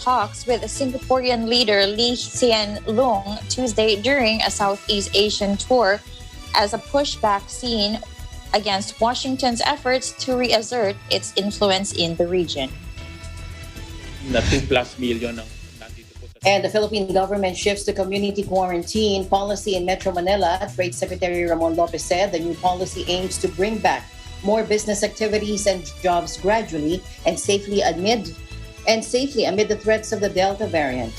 talks with Singaporean leader Lee Hsien Loong Tuesday during a Southeast Asian tour as a pushback seen against Washington's efforts to reassert its influence in the region. Na 2+ million ang nandito po sa... And the Philippine government shifts to community quarantine policy in Metro Manila. Trade Secretary Ramon Lopez said the new policy aims to bring back more business activities and jobs gradually and safely amid the threats of the Delta variant.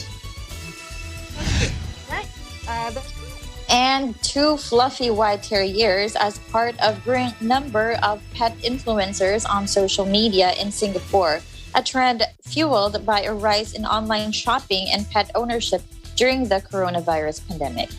And 2 fluffy white terriers as part of growing number of pet influencers on social media in Singapore, a trend fueled by a rise in online shopping and pet ownership during the coronavirus pandemic.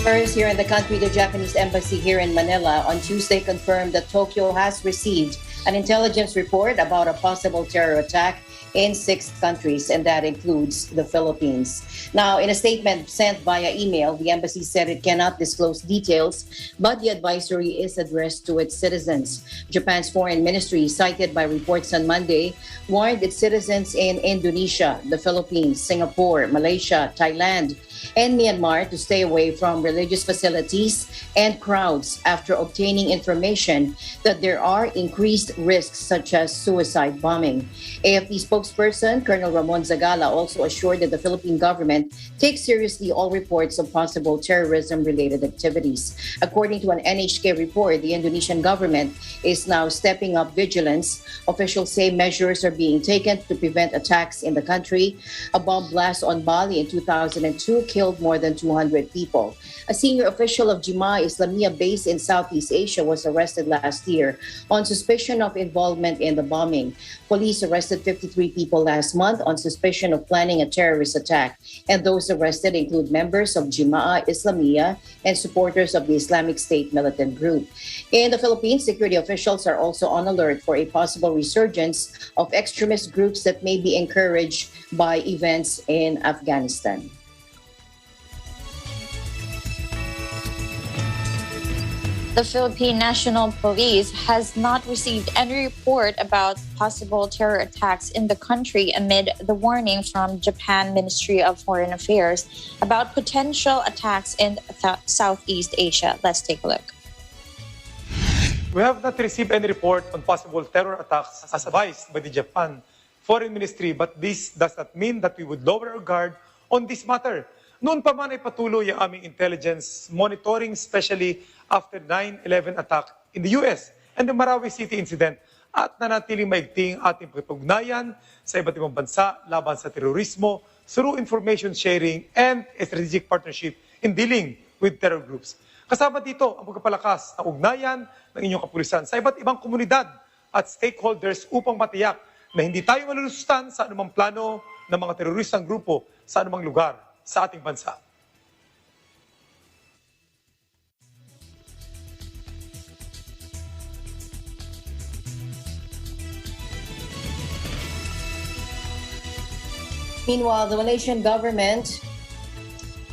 First, here in the country, the Japanese embassy here in Manila on Tuesday confirmed that Tokyo has received an intelligence report about a possible terror attack in 6 countries, and that includes the Philippines. Now, in a statement sent via email, the embassy said it cannot disclose details, but the advisory is addressed to its citizens. Japan's foreign ministry, cited by reports on Monday, warned its citizens in Indonesia, the Philippines, Singapore, Malaysia, Thailand, and Myanmar to stay away from religious facilities and crowds after obtaining information that there are increased risks such as suicide bombing. AFP spokesperson Colonel Ramon Zagala also assured that the Philippine government takes seriously all reports of possible terrorism-related activities. According to an NHK report, the Indonesian government is now stepping up vigilance. Officials say measures are being taken to prevent attacks in the country. A bomb blast on Bali in 2002 killed more than 200 people. A senior official of Jemaah Islamiyah base in Southeast Asia was arrested last year on suspicion of involvement in the bombing. Police arrested 53 people last month on suspicion of planning a terrorist attack, and those arrested include members of Jemaah Islamiyah and supporters of the Islamic State militant group. In the Philippines, security officials are also on alert for a possible resurgence of extremist groups that may be encouraged by events in Afghanistan. The Philippine National Police has not received any report about possible terror attacks in the country amid the warning from Japan Ministry of Foreign Affairs about potential attacks in Southeast Asia. Let's take a look. We have not received any report on possible terror attacks as advised by the Japan Foreign Ministry, but this does not mean that we would lower our guard on this matter. Noon pa man ay patuloy ang aming intelligence monitoring, especially after 9/11 attack in the US and the Marawi City incident, at nanatiling maigting ating pagpugnayan sa iba't ibang bansa laban sa terorismo through information sharing and a strategic partnership in dealing with terror groups. Kasama dito ang pagpapalakas ng ugnayan ng inyong kapulisan sa iba't ibang komunidad at stakeholders upang matiyak na hindi tayo malulustan sa anumang plano ng mga teroristang grupo sa anumang lugar sa ating bansa. Meanwhile, the Malaysian government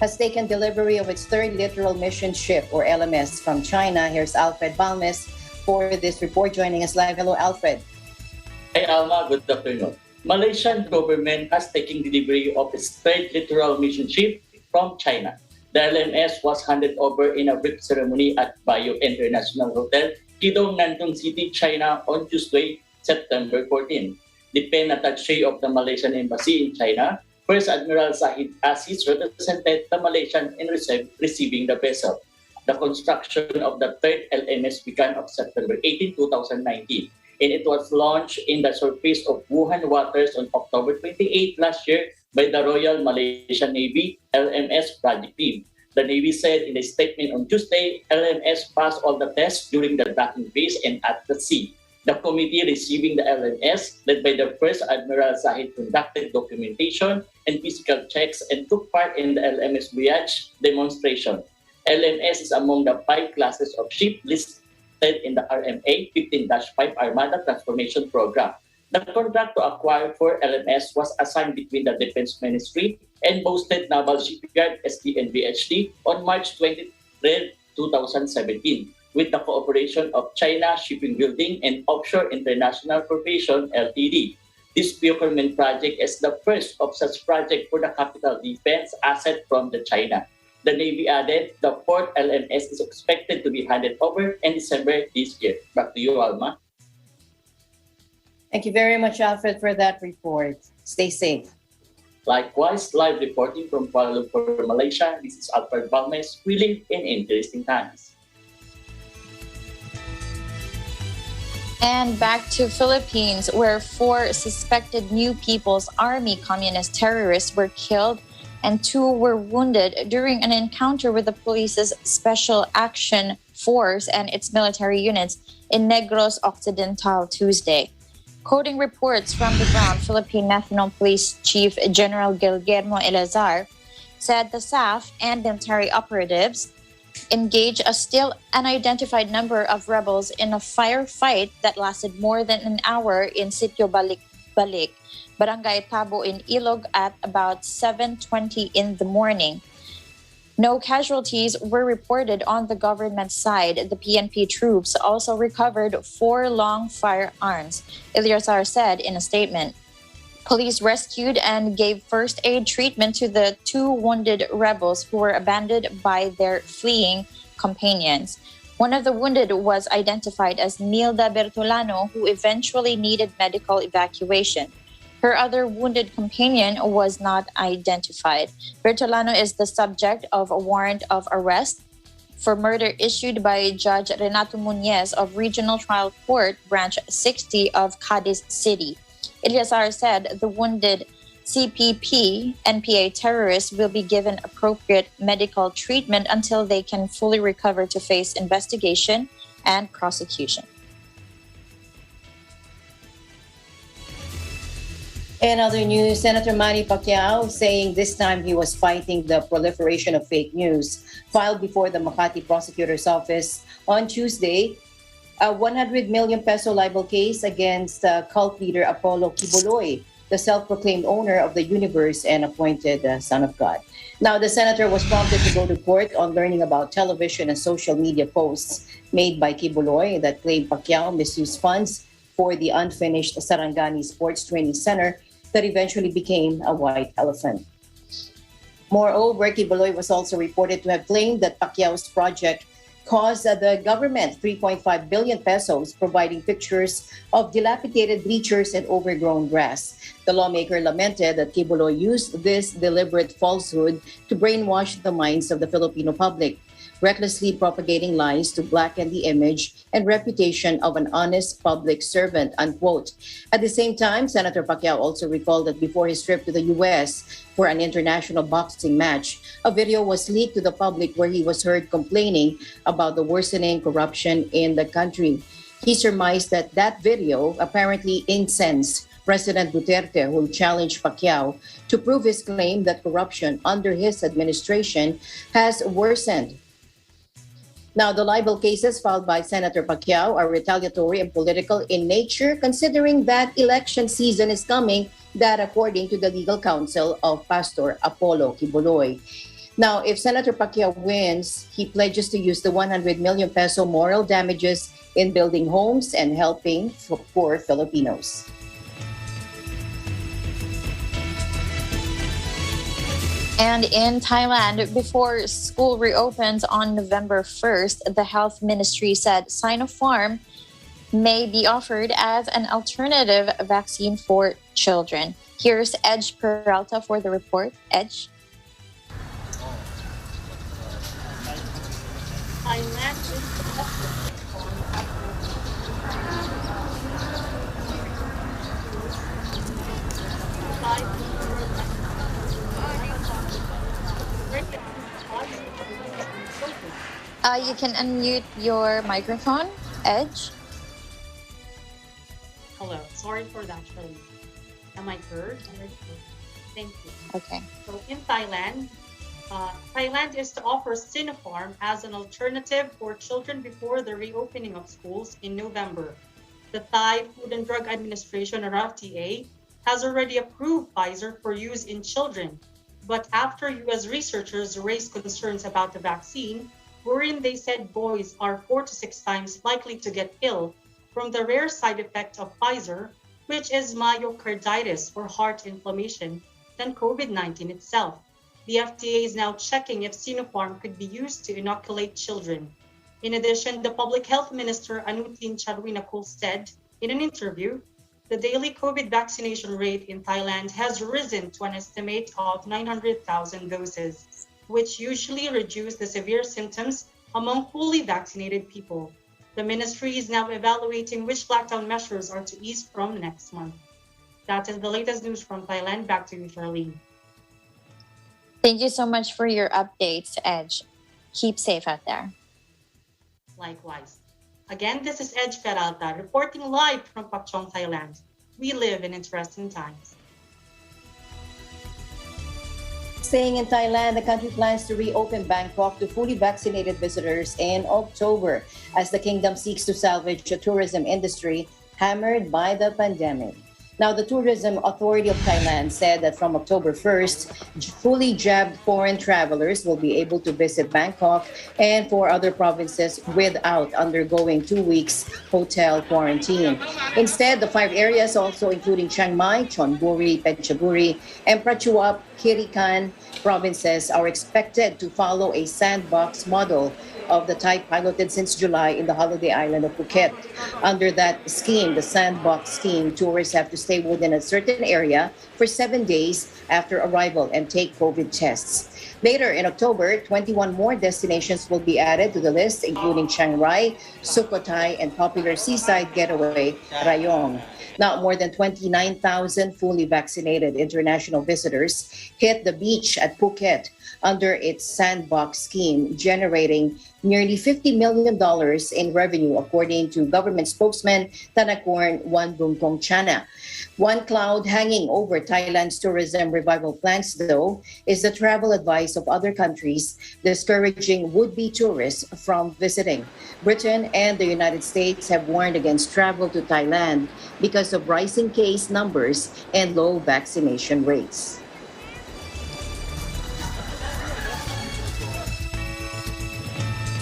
has taken delivery of its 3rd littoral mission ship, or LMS, from China. Here's Alfred Balmes for this report, joining us live. Hello, Alfred. Hi, Alma. Good afternoon. Malaysian government has taken delivery of its 3rd littoral mission ship from China. The LMS was handed over in a brief ceremony at Bayo International Hotel, Kidong, Nantong City, China on Tuesday, September 14. The pen attaché of the Malaysian Embassy in China, First Admiral Zahid Aziz, represented the Malaysian in receiving the vessel. The construction of the 3rd LMS began on September 18, 2019. And it was launched in the surface of Wuhan waters on October 28 last year by the Royal Malaysian Navy LMS Project Team. The Navy said in a statement on Tuesday, LMS passed all the tests during the docking phase and at the sea. The committee receiving the LMS, led by the First Admiral Zahid, conducted documentation and physical checks and took part in the LMS voyage demonstration. LMS is among the 5 classes of ship listed in the RMA 15-5 Armada Transformation Program. The contract to acquire 4 LMS was assigned between the Defense Ministry and Boasted Naval Shipyard SDNVHD on March 23, 2017. with the cooperation of China Shipping Building and Offshore International Corporation Ltd. This procurement project is the first of such project for the capital defense asset from the China. The Navy added the fourth LMS is expected to be handed over in December this year. Back to you, Alma. Thank you very much, Alfred, for that report. Stay safe. Likewise, live reporting from Kuala Lumpur, Malaysia. This is Alfred Balmes. We live in interesting times. And back to Philippines, where 4 suspected New People's Army communist terrorists were killed and 2 were wounded during an encounter with the police's Special Action Force and its military units in Negros Occidental Tuesday. Quoting reports from the ground, Philippine National Police Chief General Guillermo Elazar said the SAF and military operatives engaged a still unidentified number of rebels in a firefight that lasted more than an hour in Sitio Balik, Barangay Tabo in Ilog at about 7:20 in the morning. No casualties were reported on the government side. The PNP troops also recovered 4 long firearms, Ilyasar said in a statement. Police rescued and gave first aid treatment to the 2 wounded rebels who were abandoned by their fleeing companions. One of the wounded was identified as Nilda Bertolano, who eventually needed medical evacuation. Her other wounded companion was not identified. Bertolano is the subject of a warrant of arrest for murder issued by Judge Renato Muñez of Regional Trial Court, Branch 60 of Cadiz City. Ilyasar said the wounded CPP NPA terrorists will be given appropriate medical treatment until they can fully recover to face investigation and prosecution. In other news, Senator Manny Pacquiao saying this time he was fighting the proliferation of fake news filed before the Makati Prosecutor's Office on Tuesday, a 100 million peso libel case against cult leader Apollo Kibuloy, the self-proclaimed owner of the universe and appointed son of God. Now, the senator was prompted to go to court on learning about television and social media posts made by Kibuloy that claimed Pacquiao misused funds for the unfinished Sarangani Sports Training Center that eventually became a white elephant. Moreover, Kibuloy was also reported to have claimed that Pacquiao's project cost the government 3.5 billion pesos, providing pictures of dilapidated bleachers and overgrown grass. The lawmaker lamented that Kibuloy used this deliberate falsehood to brainwash the minds of the Filipino public, recklessly propagating lies to blacken the image and reputation of an honest public servant, unquote. At the same time, Senator Pacquiao also recalled that before his trip to the U.S. for an international boxing match, a video was leaked to the public where he was heard complaining about the worsening corruption in the country. He surmised that that video apparently incensed President Duterte, who challenged Pacquiao to prove his claim that corruption under his administration has worsened. Now, the libel cases filed by Senator Pacquiao are retaliatory and political in nature, considering that election season is coming, that according to the legal counsel of Pastor Apollo Kibuloy. Now, if Senator Pacquiao wins, he pledges to use the 100 million peso moral damages in building homes and helping poor Filipinos. And in Thailand, before school reopens on November 1st, the health ministry said Sinopharm may be offered as an alternative vaccine for children. Here's Edge Peralta for the report. Edge. You can unmute your microphone, Edge. Hello. Sorry for that, Shirley. Am I heard? Thank you. Okay. So in Thailand, Thailand is to offer Sinopharm as an alternative for children before the reopening of schools in November. The Thai Food and Drug Administration, or RTA, has already approved Pfizer for use in children. But after U.S. researchers raised concerns about the vaccine, wherein they said boys are 4 to 6 times likely to get ill from the rare side effect of Pfizer, which is myocarditis or heart inflammation, than COVID-19 itself. The FDA is now checking if Sinopharm could be used to inoculate children. In addition, the Public Health Minister Anutin Charnvirakul said in an interview, the daily COVID vaccination rate in Thailand has risen to an estimate of 900,000 doses, which usually reduce the severe symptoms among fully vaccinated people. The ministry is now evaluating which lockdown measures are to ease from next month. That is the latest news from Thailand. Back to you, Charlene. Thank you so much for your updates, Edge. Keep safe out there. Likewise. Again, this is Edge Peralta reporting live from Pakchong, Thailand. We live in interesting times. Staying in Thailand, the country plans to reopen Bangkok to fully vaccinated visitors in October as the kingdom seeks to salvage a tourism industry hammered by the pandemic. Now, the Tourism Authority of Thailand said that from October 1st, fully jabbed foreign travelers will be able to visit Bangkok and 4 other provinces without undergoing 2 weeks hotel quarantine. Instead, the 5 areas, also including Chiang Mai, Chonburi, Phetchaburi, and Prachuap Khiri Khan provinces, are expected to follow a sandbox model of the type piloted since July in the holiday island of Phuket. Under that scheme, the sandbox scheme, tourists have to stay within a certain area for 7 days after arrival and take COVID tests. Later in October, 21 more destinations will be added to the list, including Chiang Rai, Sukhothai, and popular seaside getaway, Rayong. Now, more than 29,000 fully vaccinated international visitors hit the beach at Phuket under its sandbox scheme, generating nearly $50 million in revenue, according to government spokesman Thanakorn Wanbumtongchana. One cloud hanging over Thailand's tourism revival plans, though, is the travel advice of other countries discouraging would-be tourists from visiting. Britain and the United States have warned against travel to Thailand because of rising case numbers and low vaccination rates.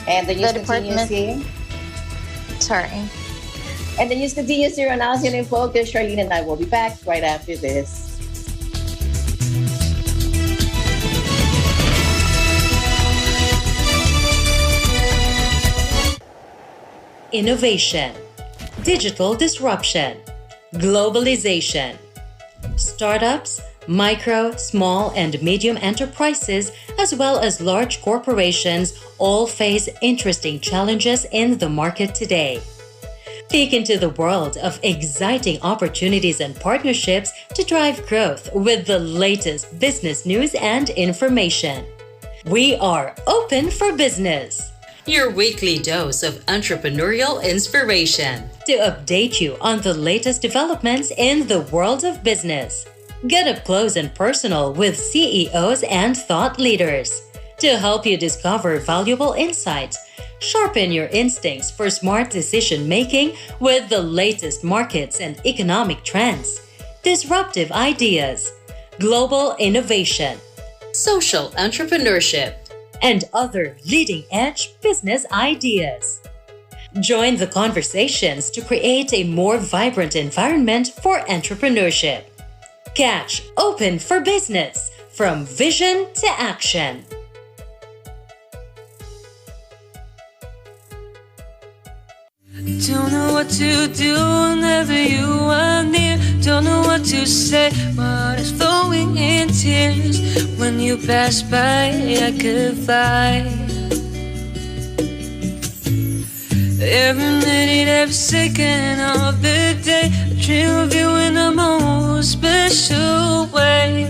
And the news continues here. Sorry. And the news continues here on ASEAN in Focus. Charlene and I will be back right after this. Innovation, digital disruption, globalization. Startups, micro, small, and medium enterprises, as well as large corporations, all face interesting challenges in the market today. Peek into the world of exciting opportunities and partnerships to drive growth with the latest business news and information. We are open for business. Your weekly dose of entrepreneurial inspiration to update you on the latest developments in the world of business. Get up close and personal with CEOs and thought leaders to help you discover valuable insights. Sharpen your instincts for smart decision-making with the latest markets and economic trends, disruptive ideas, global innovation, social entrepreneurship, and other leading-edge business ideas. Join the conversations to create a more vibrant environment for entrepreneurship. Catch Open for Business, from vision to action. Don't know what to do whenever you are near. Don't know what to say, but it's flowing in tears. When you pass by, I could fly. Every minute, every second of the day, I dream of you in the most special way.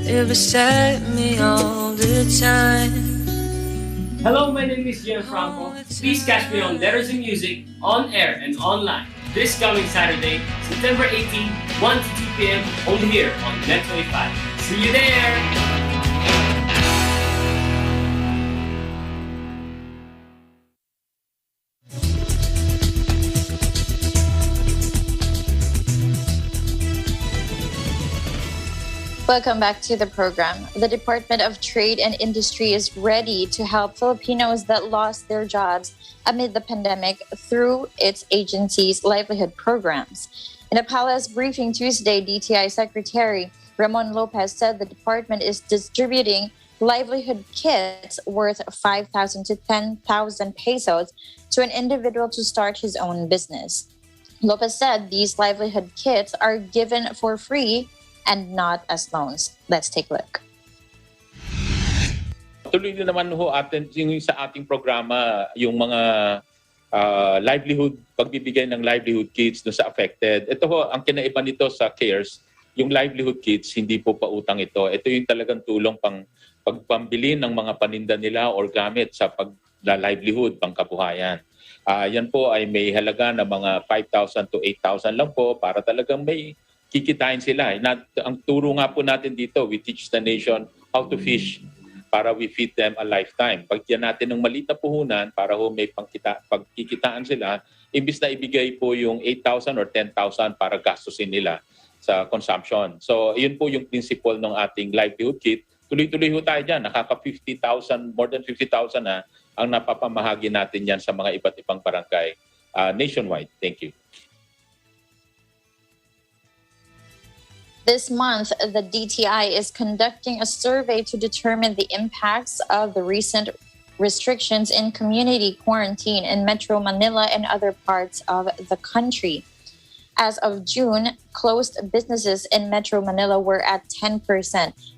You're beside me all the time. Hello, my name is Gianfranco. Please catch me on Letters and Music, on air and online, this coming Saturday, September 18, 1 to 2 p.m. only here on Net 25. See you there! Welcome back to the program. The Department of Trade and Industry is ready to help Filipinos that lost their jobs amid the pandemic through its agency's livelihood programs. In a palace briefing Tuesday, DTI Secretary Ramon Lopez said the department is distributing livelihood kits worth 5,000 to 10,000 pesos to an individual to start his own business. Lopez said these livelihood kits are given for free and not as loans. Let's take a look. Tuloy na naman ho atin yung sa ating programa yung mga livelihood, pagbibigay ng livelihood kits do sa affected. Ito ho, ang kinaiba nito sa CARES, yung livelihood kits, hindi po pautang ito. Ito yung talagang tulong pagpambili ng mga paninda nila or gamit sa livelihood, pangkabuhayan. Yan po ay may halaga na mga 5,000 to 8,000 lang po para talagang may kikitain sila. Ang turo nga po natin dito, we teach the nation how to fish para we feed them a lifetime. Pagyan natin ng maliit na puhunan para ho may pagkikitaan sila, imbis na ibigay po yung 8,000 or 10,000 para gastusin nila sa consumption. So, yun po yung principle ng ating livelihood kit. Tuloy-tuloy ho tayo dyan. Nakaka-50,000, more than 50,000 na ang napapamahagi natin yan sa mga iba't ibang barangay nationwide. Thank you. This month, the DTI is conducting a survey to determine the impacts of the recent restrictions in community quarantine in Metro Manila and other parts of the country. As of June, closed businesses in Metro Manila were at 10%.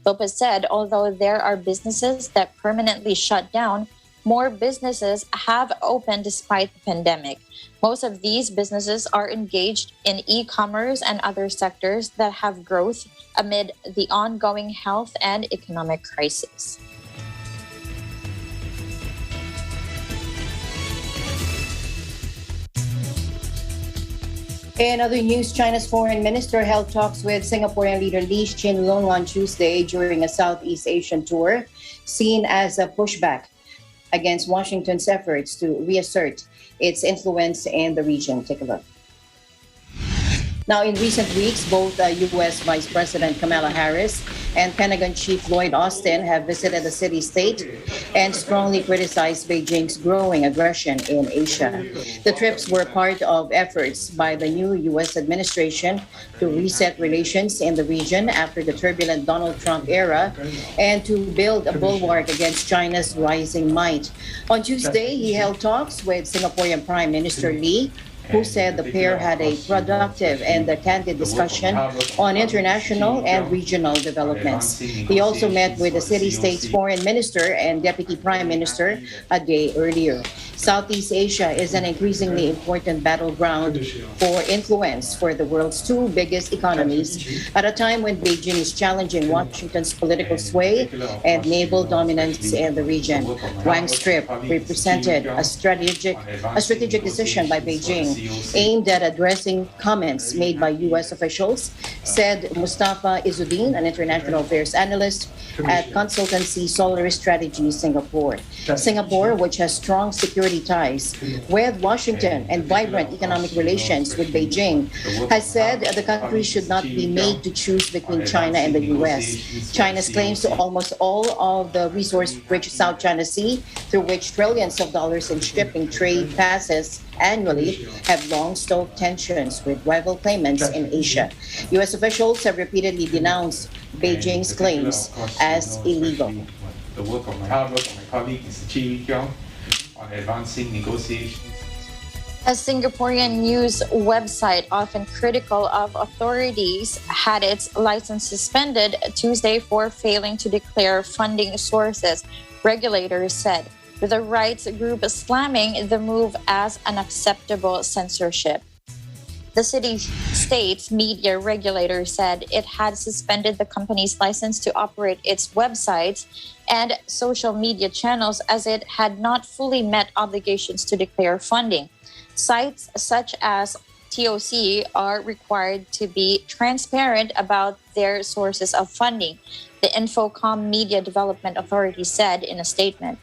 Lopez said although there are businesses that permanently shut down, more businesses have opened despite the pandemic. Most of these businesses are engaged in e-commerce and other sectors that have growth amid the ongoing health and economic crisis. In other news, China's foreign minister held talks with Singaporean leader Lee Hsien Loong on Tuesday during a Southeast Asian tour, seen as a pushback against Washington's efforts to reassert its influence in the region. Take a look. Now, in recent weeks, both U.S. Vice President Kamala Harris and Pentagon Chief Lloyd Austin have visited the city-state and strongly criticized Beijing's growing aggression in Asia. The trips were part of efforts by the new U.S. administration to reset relations in the region after the turbulent Donald Trump era and to build a bulwark against China's rising might. On Tuesday, he held talks with Singaporean Prime Minister Lee, who said the pair had a productive and candid discussion on international and regional developments. He also met with the city-state's foreign minister and deputy prime minister a day earlier. Southeast Asia is an increasingly important battleground for influence for the world's two biggest economies at a time when Beijing is challenging Washington's political sway and naval dominance in the region. Wang's trip represented a strategic decision by Beijing aimed at addressing comments made by U.S. officials, said Mustafa Izzuddin, an international affairs analyst at consultancy Solar Strategy Singapore. Singapore, which has strong security ties with Washington and vibrant economic relations with Beijing, has said the country should not be made to choose between China and the U.S. China's claims to almost all of the resource-rich South China Sea, through which trillions of dollars in shipping trade passes annually, have long-stoked tensions with rival claimants in Asia. U.S. officials have repeatedly denounced Beijing's claims as illegal. The work of my colleague, Mr. Chi Kyong, on advancing negotiations. A Singaporean news website, often critical of authorities, had its license suspended Tuesday for failing to declare funding sources, regulators said, with the rights group slamming the move as unacceptable censorship. The city-state's media regulator said it had suspended the company's license to operate its websites and social media channels as it had not fully met obligations to declare funding. Sites such as TOC are required to be transparent about their sources of funding, the Infocom Media Development Authority said in a statement.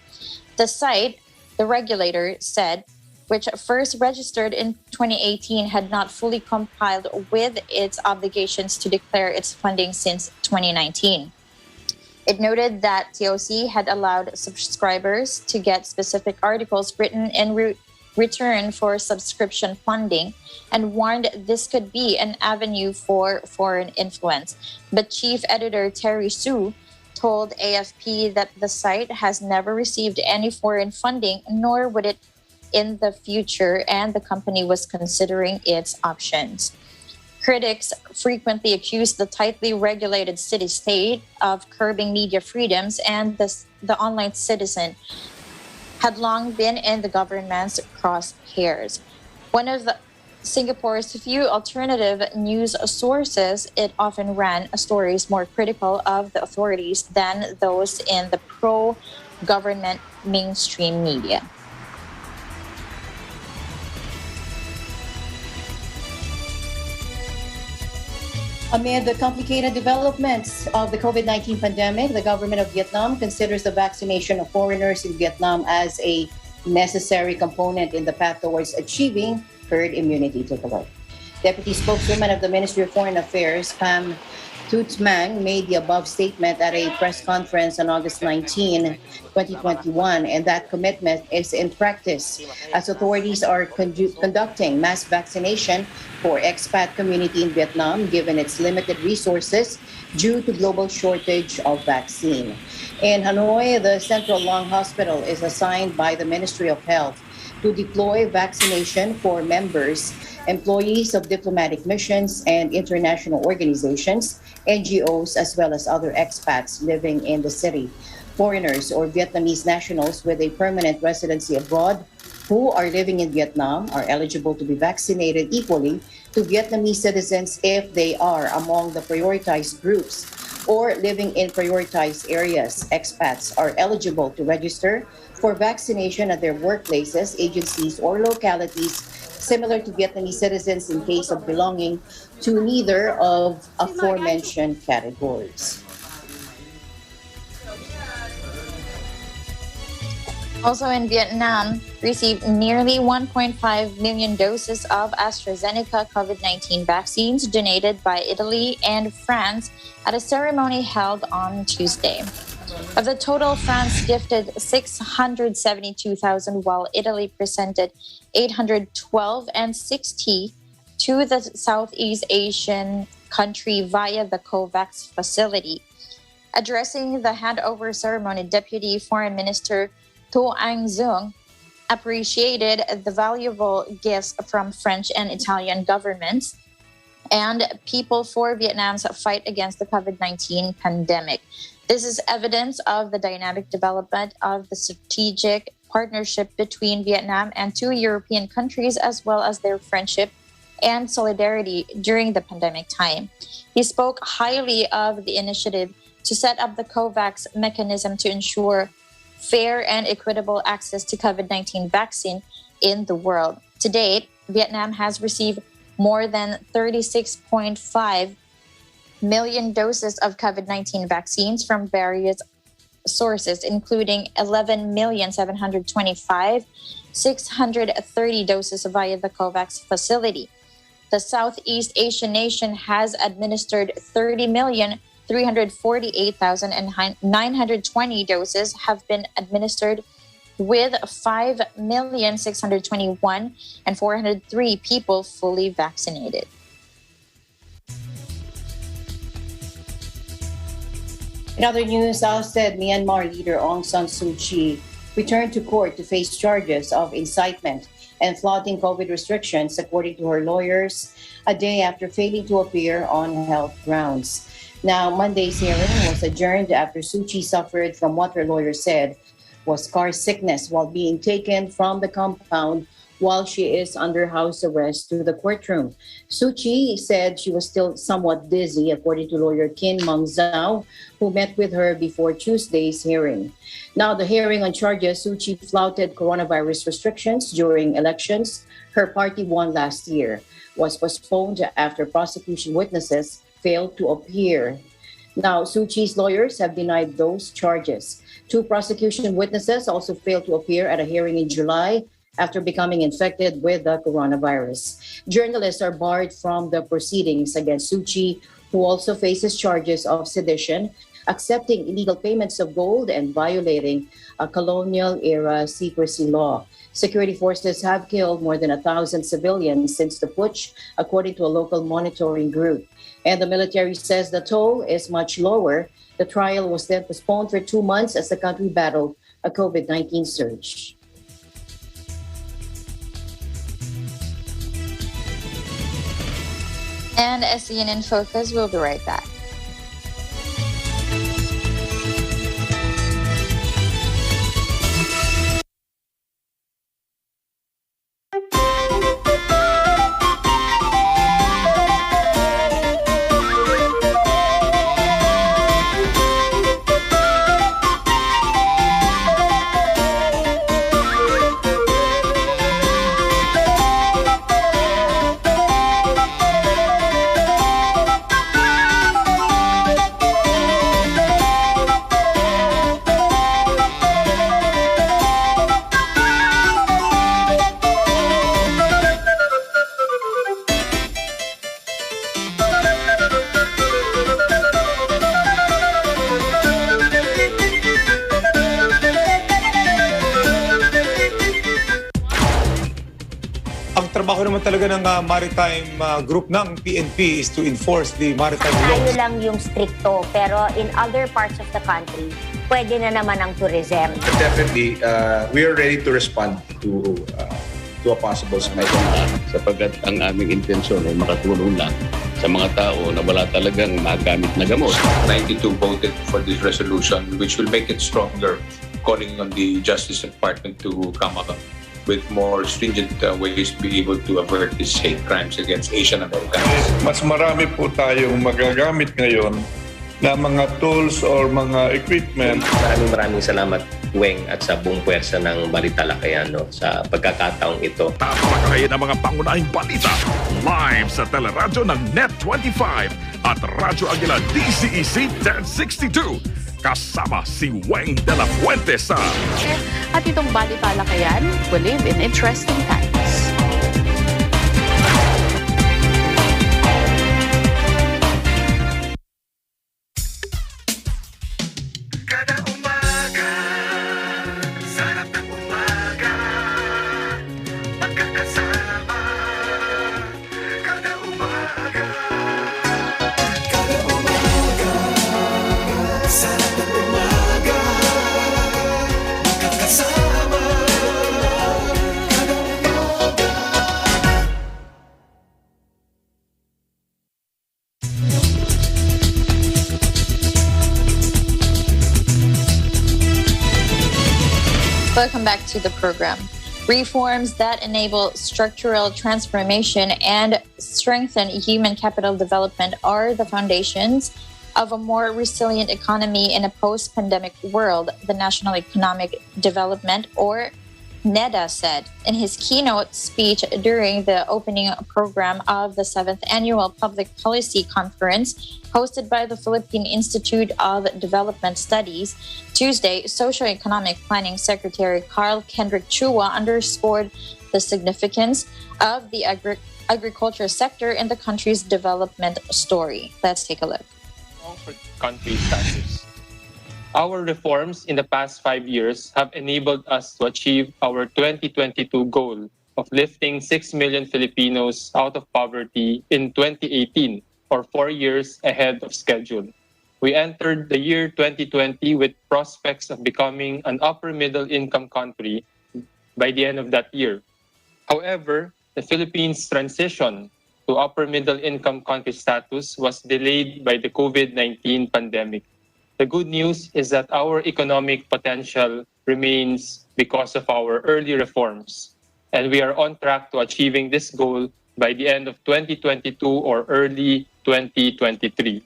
The site, the regulator said, which first registered in 2018, had not fully complied with its obligations to declare its funding since 2019. It noted that TOC had allowed subscribers to get specific articles written in return for subscription funding and warned this could be an avenue for foreign influence. But Chief Editor Terry Su told AFP that the site has never received any foreign funding, nor would it in the future, and the company was considering its options. Critics frequently accuse the tightly regulated city-state of curbing media freedoms, and the online citizen had long been in the government's crosshairs. One of Singapore's few alternative news sources, it often ran stories more critical of the authorities than those in the pro-government mainstream media. Amid the complicated developments of the COVID-19 pandemic, the government of Vietnam considers the vaccination of foreigners in Vietnam as a necessary component in the path towards achieving herd immunity. Take a look. Deputy spokeswoman of the Ministry of Foreign Affairs, Pham Thu Mang, made the above statement at a press conference on August 19, 2021, and that commitment is in practice as authorities are conducting mass vaccination for expat community in Vietnam, given its limited resources due to global shortage of vaccine. In Hanoi, the Central Lung Hospital is assigned by the Ministry of Health to deploy vaccination for members, employees of diplomatic missions and international organizations, NGOs, as well as other expats living in the city. Foreigners or Vietnamese nationals with a permanent residency abroad who are living in Vietnam are eligible to be vaccinated equally to Vietnamese citizens if they are among the prioritized groups or living in prioritized areas. Expats are eligible to register for vaccination at their workplaces, agencies, or localities similar to Vietnamese citizens in case of belonging to neither of aforementioned categories. Also in Vietnam, received nearly 1.5 million doses of AstraZeneca COVID-19 vaccines donated by Italy and France at a ceremony held on Tuesday. Of the total, France gifted 672,000, while Italy presented 812 and 60 to the Southeast Asian country via the COVAX facility. Addressing the handover ceremony, Deputy Foreign Minister To Anh Dung appreciated the valuable gifts from French and Italian governments and people for Vietnam's fight against the COVID-19 pandemic. This is evidence of the dynamic development of the strategic partnership between Vietnam and two European countries, as well as their friendship and solidarity during the pandemic time. He spoke highly of the initiative to set up the COVAX mechanism to ensure fair and equitable access to COVID-19 vaccine in the world. To date, Vietnam has received more than 36.5 million doses of COVID-19 vaccines from various sources, including 11,725,630 doses via the COVAX facility. The Southeast Asian nation has administered 30,348,920 doses have been administered, with 5,621,403 people fully vaccinated. In other news, ousted Myanmar leader Aung San Suu Kyi returned to court to face charges of incitement and flouting COVID restrictions, according to her lawyers, a day after failing to appear on health grounds. Now, Monday's hearing was adjourned after Suu Kyi suffered from what her lawyer said was car sickness while being taken from the compound while she is under house arrest to the courtroom. Suu Kyi said she was still somewhat dizzy, according to lawyer Kin Maung Zhao, who met with her before Tuesday's hearing. Now, the hearing on charges, Suu Kyi flouted coronavirus restrictions during elections her party won last year, was postponed after prosecution witnesses failed to appear. Now, Suu Kyi's lawyers have denied those charges. Two prosecution witnesses also failed to appear at a hearing in July after becoming infected with the coronavirus. Journalists are barred from the proceedings against Suu Kyi, who also faces charges of sedition, accepting illegal payments of gold, and violating a colonial-era secrecy law. Security forces have killed more than 1,000 civilians since the putsch, according to a local monitoring group. And the military says the toll is much lower. The trial was then postponed for 2 months as the country battled a COVID-19 surge. And ASEAN in Focus, we'll be right back. Ang trabaho naman talaga ng maritime group ng PNP is to enforce the maritime laws. Tayo lang yung stricto, pero in other parts of the country, pwede na naman ang tourism. Definitely, we are ready to respond to a possible spike. Sapagkat ang aming intensyon ay makatulong lang sa mga tao na wala talagang magamit na gamot. 92 voted for this resolution, which will make it stronger, calling on the Justice Department to come up with more stringent ways to be able to avert these hate crimes against Asian Americans. Mas marami po tayong magagamit ngayon na mga tools or mga equipment. Maraming salamat, Weng, at sa buong puwersa ng Balitalakayan sa pagkakataong ito. Tatalakayin ang mga pangunahing balita live sa teleradyo ng Net25 at Radyo Aguila DCEC 1062. Kasama si Weng de la Fuente sa... At itong Balitalakayan, we live in interesting times. Welcome back to the program. Reforms that enable structural transformation and strengthen human capital development are the foundations of a more resilient economy in a post-pandemic world, the National Economic Development, or NEDA, said in his keynote speech during the opening program of the 7th Annual Public Policy Conference hosted by the Philippine Institute of Development Studies. Tuesday, Socio-Economic Planning Secretary Carl Kendrick Chua underscored the significance of the agriculture sector in the country's development story. Let's take a look. For country status. Our reforms in the past 5 years have enabled us to achieve our 2022 goal of lifting 6 million Filipinos out of poverty in 2018, or 4 years ahead of schedule. We entered the year 2020 with prospects of becoming an upper middle income country by the end of that year. However, the Philippines' transition to upper middle income country status was delayed by the COVID-19 pandemic. The good news is that our economic potential remains because of our early reforms, and we are on track to achieving this goal by the end of 2022 or early 2023.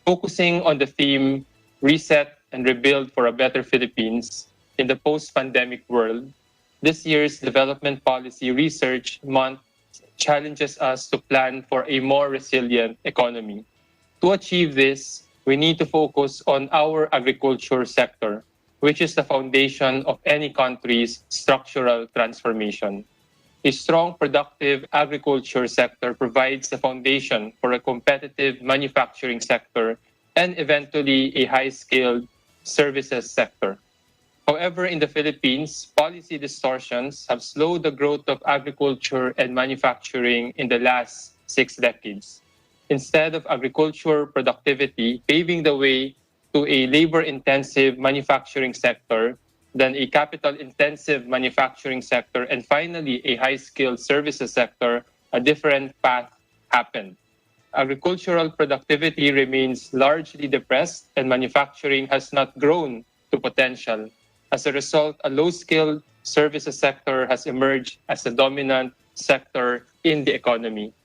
Focusing on the theme Reset and Rebuild for a Better Philippines in the post-pandemic world, this year's Development Policy Research Month challenges us to plan for a more resilient economy. To achieve this, we need to focus on our agriculture sector, which is the foundation of any country's structural transformation. A strong, productive agriculture sector provides the foundation for a competitive manufacturing sector and eventually a high-skilled services sector. However, in the Philippines, policy distortions have slowed the growth of agriculture and manufacturing in the last 6 decades. Instead of agriculture productivity paving the way to a labor-intensive manufacturing sector, then a capital-intensive manufacturing sector, and finally a high-skilled services sector, a different path happened. Agricultural productivity remains largely depressed and manufacturing has not grown to potential. As a result, a low-skilled services sector has emerged as the dominant sector in the economy.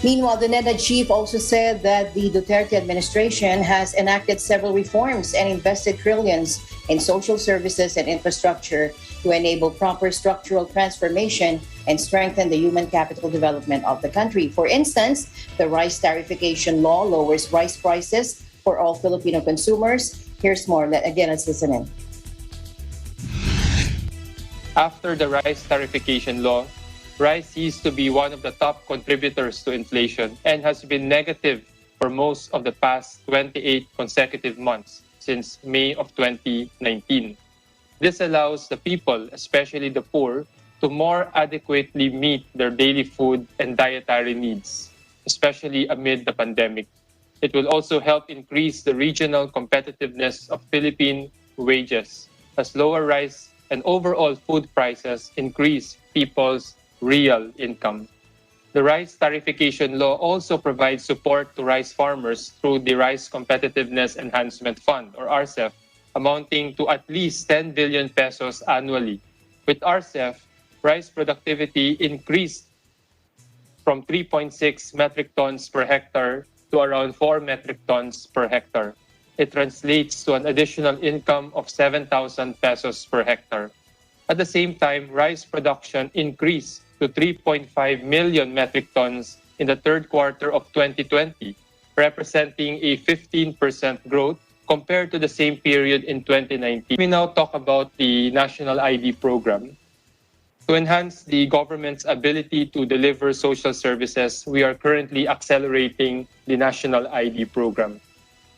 Meanwhile, the NEDA chief also said that the Duterte administration has enacted several reforms and invested trillions in social services and infrastructure to enable proper structural transformation and strengthen the human capital development of the country. For instance, the rice tariffication law lowers rice prices for all Filipino consumers. Here's more. Let's listen in. After the rice tariffication law, rice used to be one of the top contributors to inflation and has been negative for most of the past 28 consecutive months since May of 2019. This allows the people, especially the poor, to more adequately meet their daily food and dietary needs, especially amid the pandemic. It will also help increase the regional competitiveness of Philippine wages, as lower rice and overall food prices increase people's real income. The rice tariffication law also provides support to rice farmers through the Rice Competitiveness Enhancement Fund, or RCEF, amounting to at least 10 billion pesos annually. With RCEF, rice productivity increased from 3.6 metric tons per hectare to around 4 metric tons per hectare. It translates to an additional income of 7,000 pesos per hectare. At the same time, rice production increased to 3.5 million metric tons in the third quarter of 2020, representing a 15% growth compared to the same period in 2019. We now talk about the National ID program. To enhance the government's ability to deliver social services, we are currently accelerating the National ID program.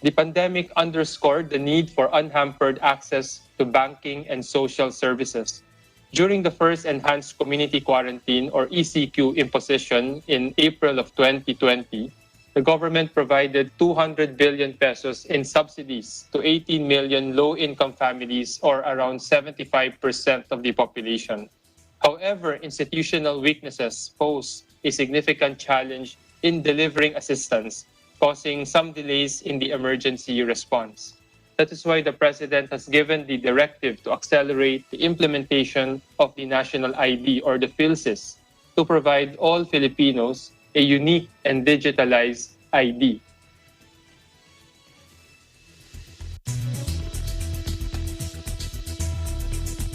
The pandemic underscored the need for unhampered access to banking and social services. During the first enhanced community quarantine or ECQ imposition in April of 2020, the government provided 200 billion pesos in subsidies to 18 million low-income families, or around 75% of the population. However, institutional weaknesses pose a significant challenge in delivering assistance, causing some delays in the emergency response. That is why the President has given the directive to accelerate the implementation of the National ID, or the PhilSys, to provide all Filipinos a unique and digitalized ID.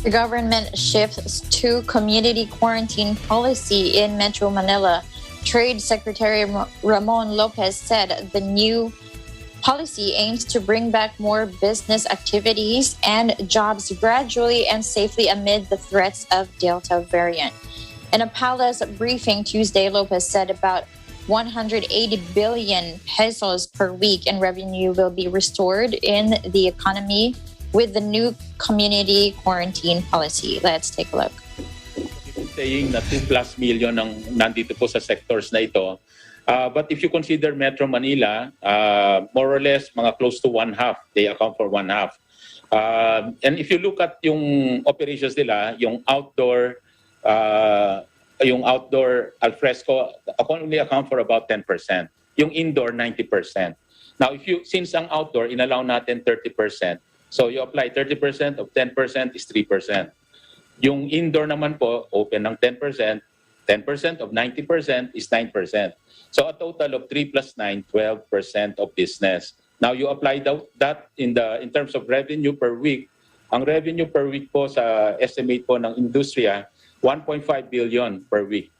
The government shifts to community quarantine policy in Metro Manila. Trade Secretary Ramon Lopez said the new policy aims to bring back more business activities and jobs gradually and safely amid the threats of Delta variant. In a palace briefing Tuesday, Lopez said about 180 billion pesos per week in revenue will be restored in the economy with the new community quarantine policy. Let's take a look. Saying na 2+ million ang nandito po sa sectors na ito. But if you consider Metro Manila, more or less, mga close to one-half. They account for one-half. And if you look at yung operations nila, yung outdoor alfresco only account for about 10%. Yung indoor, 90%. Now, since ang outdoor, inallow natin 30%. So you apply 30% of 10% is 3%. Yung indoor naman po, open ng 10%, 10% of 90% is 9%. So a total of 3 plus 9, 12% of business. Now you apply that in terms of revenue per week. Ang revenue per week po sa estimate po ng industriya, 1.5 billion per week.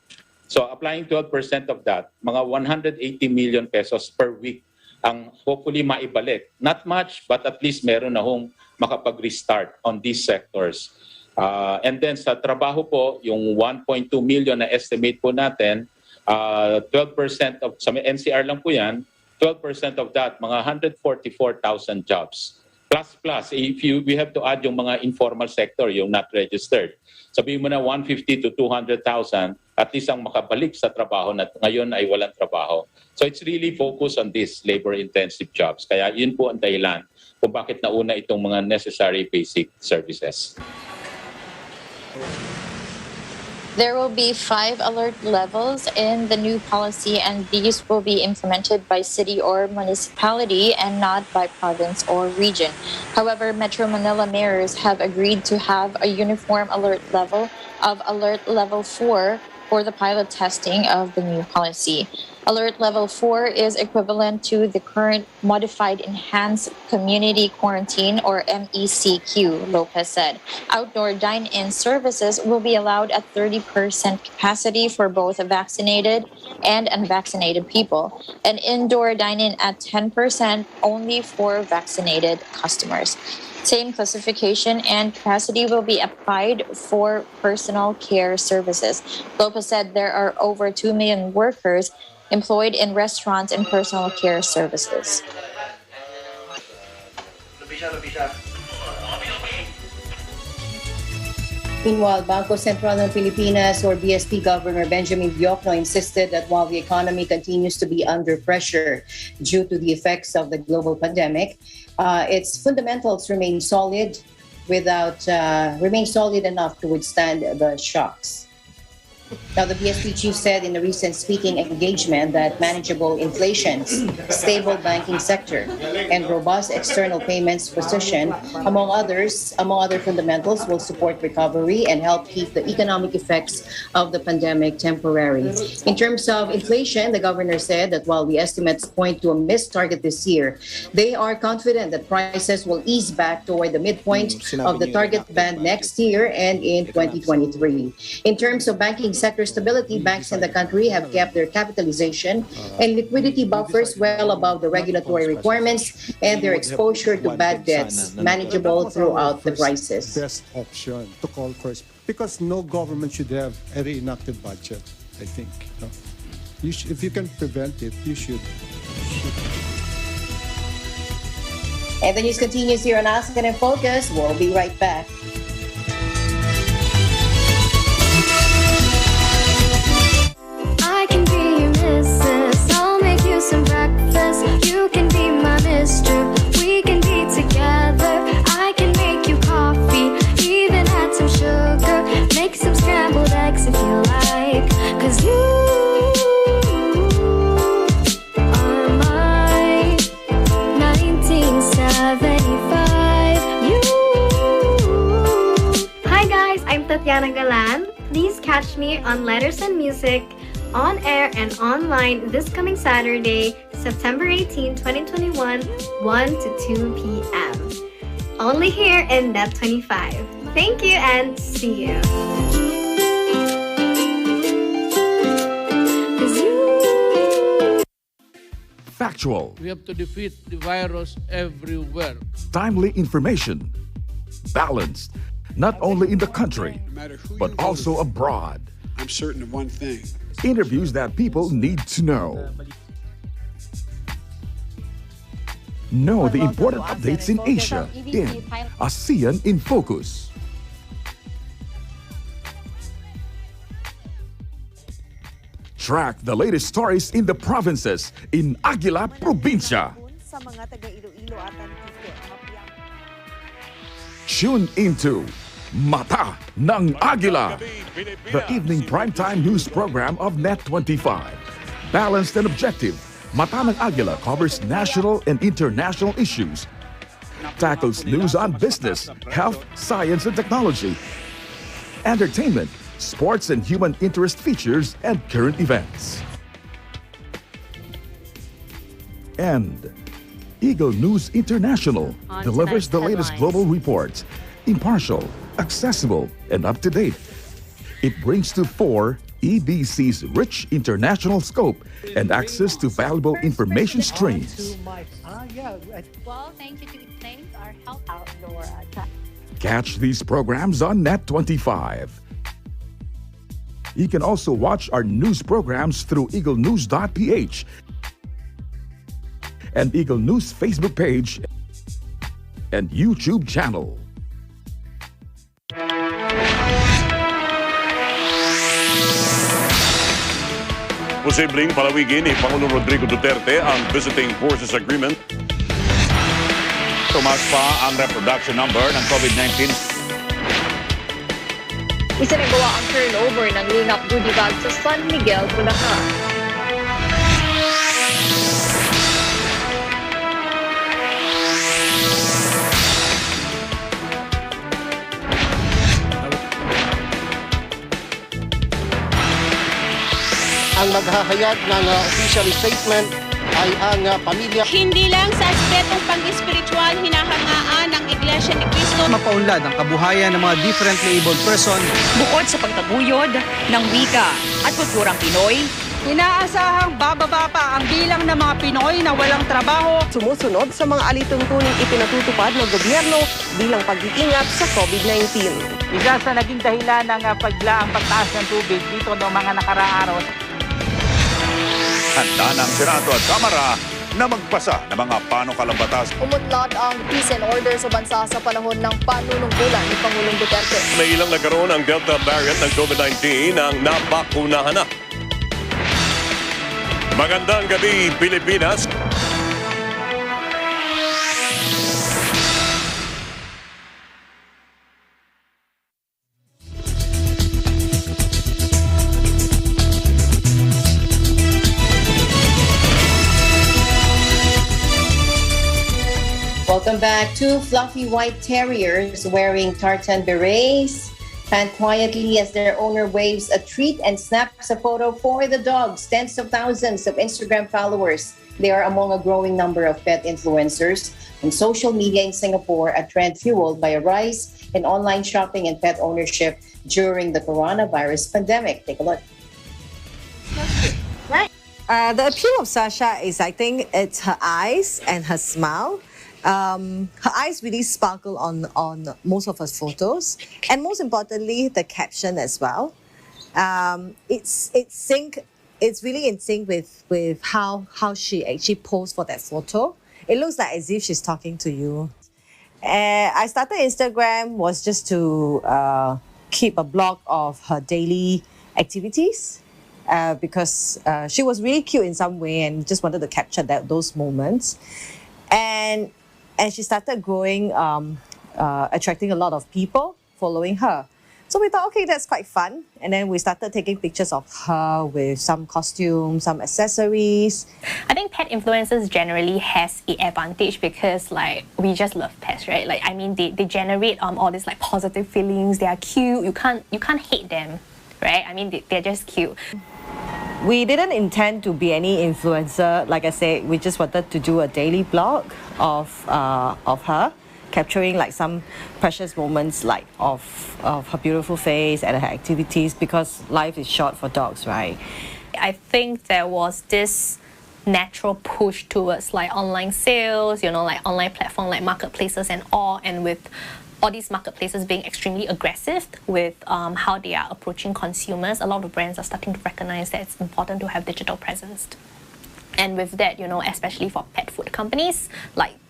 So applying 12% of that, mga 180 million pesos per week ang hopefully maibalik. Not much, but at least meron na hong makapag-restart on these sectors. And then sa trabaho po, yung 1.2 million na estimate po natin, 12% of, sa NCR lang po yan, 12% of that, mga 144,000 jobs. Plus, if we have to add yung mga informal sector, yung not registered. Sabihin mo na 150 to 200,000, at least ang makabalik sa trabaho na ngayon ay walang trabaho. So it's really focused on these labor-intensive jobs. Kaya yun po ang dahilan kung bakit nauna itong mga necessary basic services. There will be 5 alert levels in the new policy, and these will be implemented by city or municipality and not by province or region. However, Metro Manila mayors have agreed to have a uniform alert level of Alert Level 4 for the pilot testing of the new policy. Alert Level 4 is equivalent to the current Modified Enhanced Community Quarantine, or MECQ, Lopez said. Outdoor dine-in services will be allowed at 30% capacity for both vaccinated and unvaccinated people, and indoor dine-in at 10% only for vaccinated customers. Same classification and capacity will be applied for personal care services. Lopez said there are over 2 million workers employed in restaurants and personal care services. Meanwhile, Bangko Sentral ng Pilipinas, or BSP Governor Benjamin Diokno, insisted that while the economy continues to be under pressure due to the effects of the global pandemic, its fundamentals remain solid enough to withstand the shocks. Now, the BSP chief said in a recent speaking engagement that manageable inflation, stable banking sector, and robust external payments position, among other fundamentals, will support recovery and help keep the economic effects of the pandemic temporary. In terms of inflation, the governor said that while the estimates point to a missed target this year, they are confident that prices will ease back toward the midpoint of the target band next year and in 2023. In terms of banking sector stability, banks in the country have kept their capitalization and liquidity buffers well above the regulatory requirements, and their exposure to bad debts manageable throughout the crisis. Best option to call first, because no government should have a reenacted budget, I think. No? If you can prevent it, you should. And the news continues here on ASEAN in Focus. We'll be right back. I can be your missus, I'll make you some breakfast. You can be my mister, we can be together. I can make you coffee, even add some sugar. Make some scrambled eggs if you like, 'cause you are my 1975. Hi guys, I'm Tatiana Galan. Please catch me on Letters and Music, on air and online this coming Saturday, September 18, 2021, 1 to 2 p.m. Only here in Net 25. Thank you and see you. Factual. We have to defeat the virus everywhere. Timely information. Balanced. Not only in the country, but also abroad. I'm certain of one thing. Interviews that people need to know. Know the important updates in Asia in ASEAN in Focus. Track the latest stories in the provinces in Aguila Provincia. Tune into Mata ng Agila, the evening primetime news program of Net 25. Balanced and objective, Mata ng Agila covers national and international issues, tackles news on business, health, science and technology, entertainment, sports and human interest features, and current events. And Eagle News International delivers the latest global reports, impartial, accessible, and up-to-date. It brings to fore EBC's rich international scope and access to valuable information streams. Well, thank you to Thanks our help outdoor Catch these programs on Net25. You can also watch our news programs through eaglenews.ph and Eagle News Facebook page and YouTube channel. Posibleng palawigin ni Pangulong Rodrigo Duterte ang Visiting Forces Agreement. Tumaas pa ang reproduction number ng COVID-19. Isinagawa ang turnover ng Lingap Goodie Bag sa San Miguel, Bulacan. Ang maghahayag ng official statement ay ang pamilya. Hindi lang sa aspetong pang-espiritual hinahangaan ng Iglesia ni Cristo. Mapaunlad ang kabuhayan ng mga differently abled person. Bukod sa pagtaguyod ng wika at kulturang Pinoy, inaasahang bababa pa ang bilang ng mga Pinoy na walang trabaho. Sumusunod sa mga alituntuning ipinatutupad ng gobyerno bilang pag-iingat sa COVID-19. Isa sa naging dahilan ng paglaang pagtaas ng tubig dito noong mga nakaraang araw. Handa ng Senado at Kamara na magpasa ng mga panukalang batas. Umunlad ang peace and order sa bansa sa panahon ng panunungkulan ni Pangulong Duterte. May ilang nagkaroon ang Delta variant ng COVID-19 ang nabakunahan na. Magandang gabi, Pilipinas. Welcome back. Two fluffy white terriers wearing tartan berets pan quietly as their owner waves a treat and snaps a photo for the dogs. Tens of thousands of Instagram followers. They are among a growing number of pet influencers on social media in Singapore, a trend fueled by a rise in online shopping and pet ownership during the coronavirus pandemic. Take a look. Right. The appeal of Sasha is, I think, it's her eyes and her smile. Her eyes really sparkle on most of her photos, and most importantly, the caption as well. It's really in sync with how she actually posed for that photo. It looks like as if she's talking to you. I started Instagram was just to keep a blog of her daily activities. Because she was really cute in some way and just wanted to capture those moments. And she started growing, attracting a lot of people following her. So we thought, okay, that's quite fun. And then we started taking pictures of her with some costumes, some accessories. I think pet influencers generally has an advantage because we just love pets, right? They generate all these positive feelings. They are cute. You can't hate them, right? They're just cute. We didn't intend to be any influencer. Like I said, we just wanted to do a daily blog of her, capturing some precious moments of her beautiful face and her activities, because life is short for dogs, right? I think there was this natural push towards online sales, online platform like marketplaces and all, and with all these marketplaces being extremely aggressive with how they are approaching consumers, a lot of brands are starting to recognize that it's important to have digital presence. And with that, especially for pet food companies,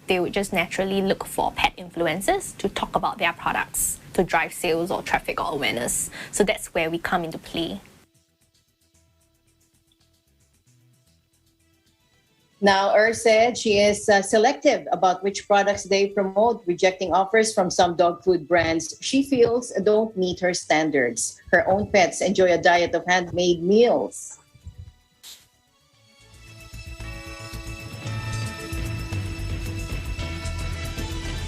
they would just naturally look for pet influencers to talk about their products, to drive sales or traffic or awareness. So that's where we come into play. Now, said she is selective about which products they promote, rejecting offers from some dog food brands she feels don't meet her standards. Her own pets enjoy a diet of handmade meals.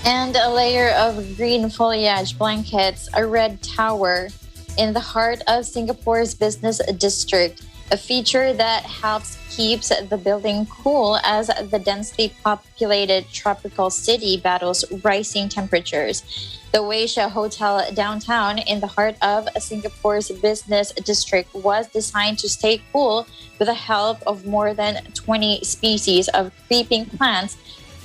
And a layer of green foliage blankets a red tower in the heart of Singapore's business district. a feature that helps keeps the building cool as the densely populated tropical city battles rising temperatures. The Weisha Hotel downtown in the heart of Singapore's business district was designed to stay cool with the help of more than 20 species of creeping plants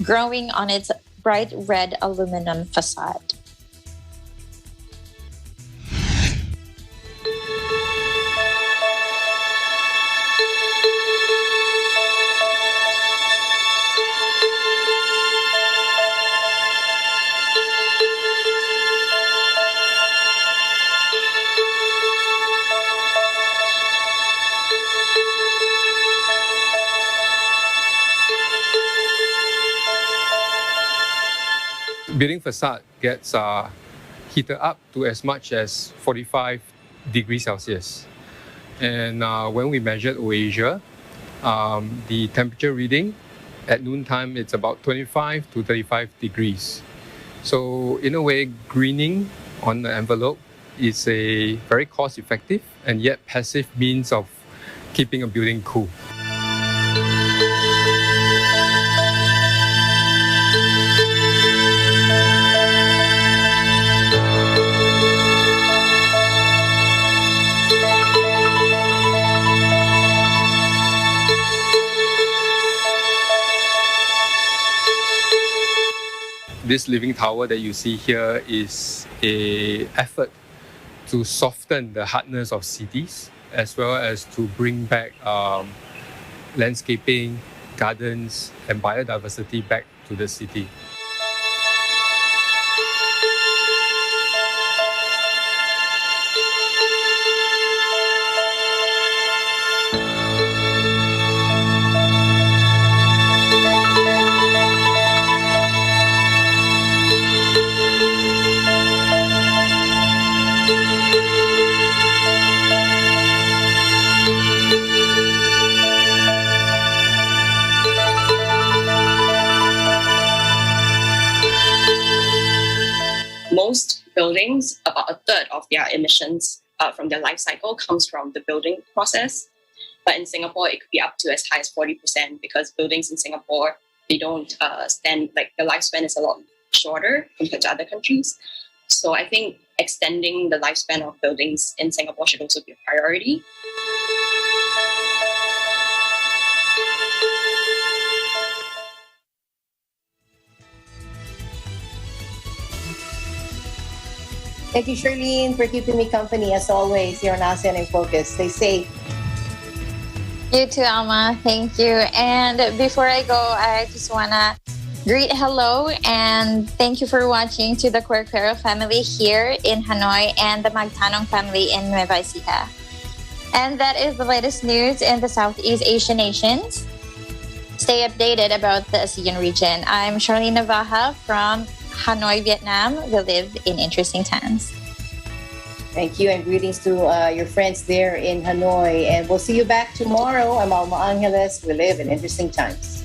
growing on its bright red aluminum facade. Building facade gets heated up to as much as 45 degrees Celsius. And when we measured Asia, the temperature reading at noontime, it's about 25 to 35 degrees. So in a way, greening on the envelope is a very cost-effective and yet passive means of keeping a building cool. This living tower that you see here is an effort to soften the hardness of cities, as well as to bring back landscaping, gardens, and biodiversity back to the city. Most buildings, about a third of their emissions from their life cycle comes from the building process. But in Singapore, it could be up to as high as 40% because buildings in Singapore, they don't stand, like the lifespan is a lot shorter compared to other countries. So I think extending the lifespan of buildings in Singapore should also be a priority. Thank you, Charlene, for keeping me company as always here on ASEAN in Focus. Stay safe. You too, Alma. Thank you. And before I go, I just want to greet hello and thank you for watching to the Querquero family here in Hanoi and the Magtanong family in Nueva Ecija. And that is the latest news in the Southeast Asian nations. Stay updated about the ASEAN region. I'm Charlene Navaja from Hanoi, Vietnam. We live in interesting times. Thank you, and greetings to your friends there in Hanoi. And we'll see you back tomorrow. I'm Alma Angeles. We live in interesting times.